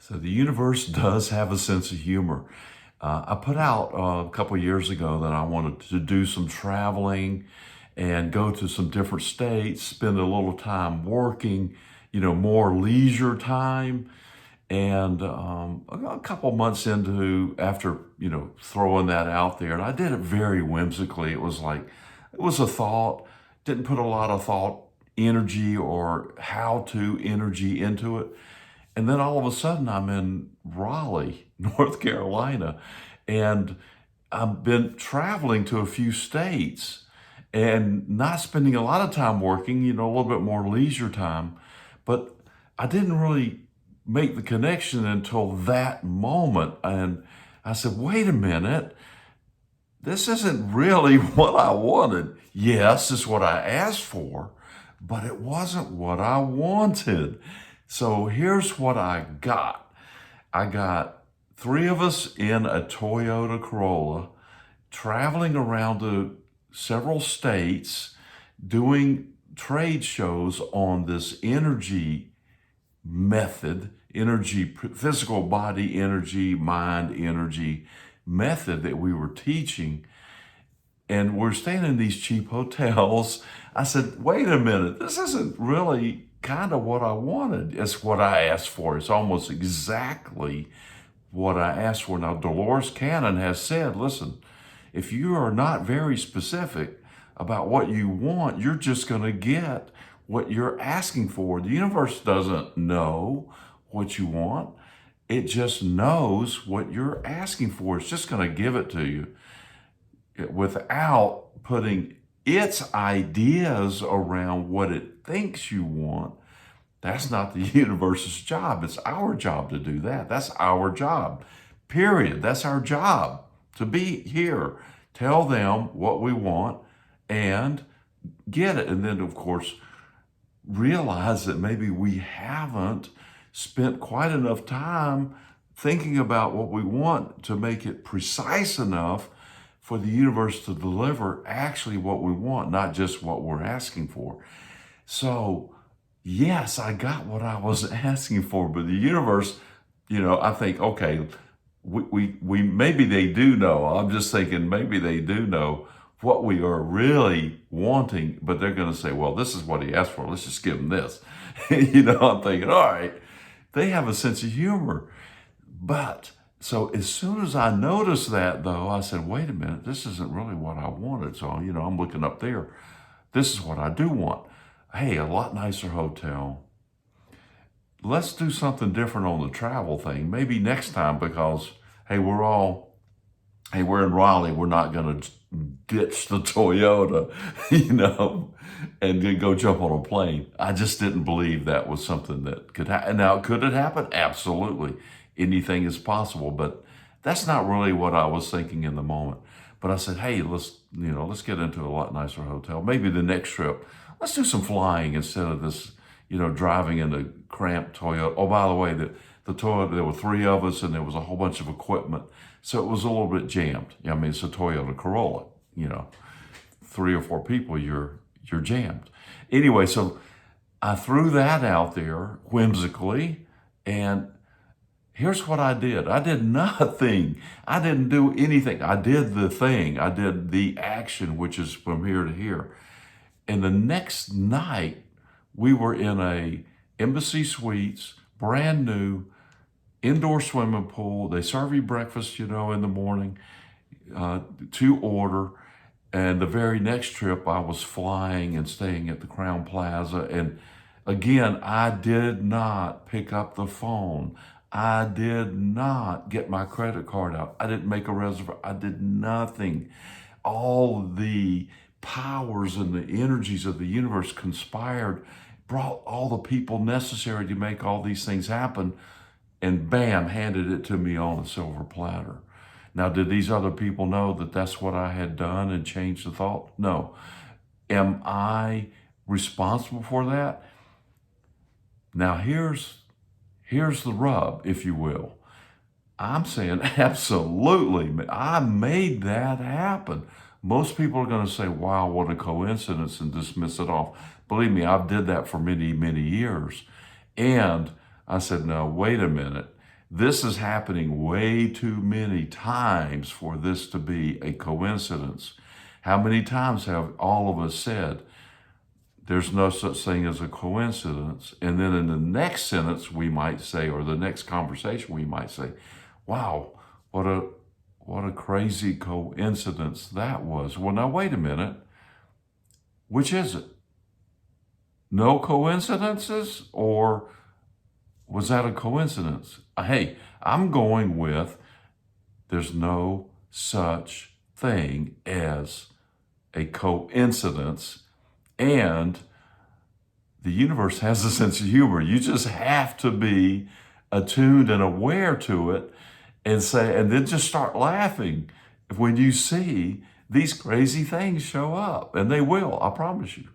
So the universe does have a sense of humor. I put out a couple of years ago that I wanted to do some traveling and go to some different states, spend a little time working, more leisure time. And a couple months after, throwing that out there, and I did it very whimsically. It was a thought, didn't put a lot of thought, energy, or how to energy into it. And then all of a sudden, I'm in Raleigh, North Carolina, and I've been traveling to a few states and not spending a lot of time working, a little bit more leisure time. But I didn't really make the connection until that moment. And I said, wait a minute, this isn't really what I wanted. Yes, it's what I asked for, but it wasn't what I wanted. So here's what I got. I got three of us in a Toyota Corolla traveling around to several states doing trade shows on this energy method, physical body energy, mind energy method that we were teaching. And we're staying in these cheap hotels. I said, wait a minute, this isn't really kind of what I wanted. It's what I asked for. It's almost exactly what I asked for. Now, Dolores Cannon has said, listen, if you are not very specific about what you want, you're just going to get what you're asking for. The universe doesn't know what you want. It just knows what you're asking for. It's just going to give it to you without putting its ideas around what it thinks you want. That's not the universe's job. It's our job to do that. That's our job, period. That's our job, to be here, tell them what we want and get it. And then, of course, realize that maybe we haven't spent quite enough time thinking about what we want to make it precise enough for the universe to deliver actually what we want, not just what we're asking for. So, yes, I got what I was asking for, but the universe, I think, okay, we maybe they do know. I'm just thinking maybe they do know what we are really wanting, but they're going to say, well, this is what he asked for. Let's just give him this. I'm thinking, all right, they have a sense of humor. But so as soon as I noticed that, though, I said, wait a minute, this isn't really what I wanted. So, I'm looking up there. This is what I do want. Hey, a lot nicer hotel. Let's do something different on the travel thing. Maybe next time, because, hey, we're in Raleigh. We're not going to ditch the Toyota, and then go jump on a plane. I just didn't believe that was something that could happen. Now, could it happen? Absolutely. Anything is possible, but that's not really what I was thinking in the moment. But I said, hey, let's get into a lot nicer hotel. Maybe the next trip, let's do some flying instead of this, driving in a cramped Toyota. Oh, by the way, the Toyota, there were three of us and there was a whole bunch of equipment. So it was a little bit jammed. It's a Toyota Corolla, 3 or 4 people, you're jammed. Anyway, so I threw that out there whimsically, and here's what I did. I did nothing. I didn't do anything. I did the thing. I did the action, which is from here to here. And the next night, we were in a Embassy Suites, brand new, indoor swimming pool. They serve you breakfast, in the morning, to order. And the very next trip, I was flying and staying at the Crowne Plaza. And again, I did not pick up the phone. I did not get my credit card out. I didn't make a reservation. I did nothing. All the powers and the energies of the universe conspired, brought all the people necessary to make all these things happen, and bam, handed it to me on a silver platter. Now, did these other people know that that's what I had done and changed the thought? No. Am I responsible for that? Now, here's the rub, if you will. I'm saying absolutely. I made that happen. Most people are going to say, wow, what a coincidence, and dismiss it off. Believe me, I've did that for many, many years. And I said, no, wait a minute. This is happening way too many times for this to be a coincidence. How many times have all of us said, there's no such thing as a coincidence? And then in the next sentence we might say, or the next conversation we might say, wow, what a crazy coincidence that was. Well, now wait a minute. Which is it? No coincidences, or was that a coincidence? Hey, I'm going with there's no such thing as a coincidence, and the universe has a sense of humor. You just have to be attuned and aware to it and then just start laughing when you see these crazy things show up. And they will, I promise you.